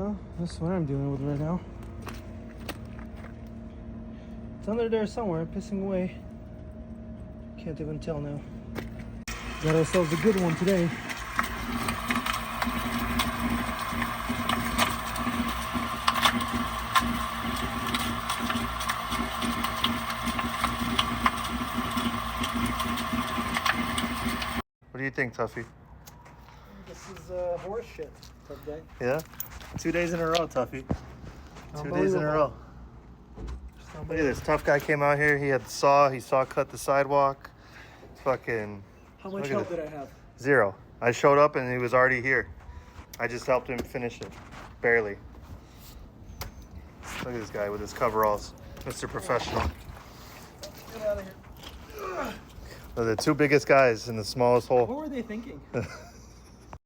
Well, that's what I'm dealing with right now. It's under there somewhere, pissing away. Can't even tell now. Got ourselves a good one today. What do you think, Tuffy? This is horse shit, tough guy. Yeah? 2 days in a row, Tuffy. 2 days in a row. Look at this. Tough guy came out here. He had the saw. He saw cut the sidewalk. Fucking. How much help did I have? 0. I showed up and he was already here. I just helped him finish it. Barely. Look at this guy with his coveralls. Mr. Professional. Get out of here. They're the 2 biggest guys in the smallest hole. What were they thinking?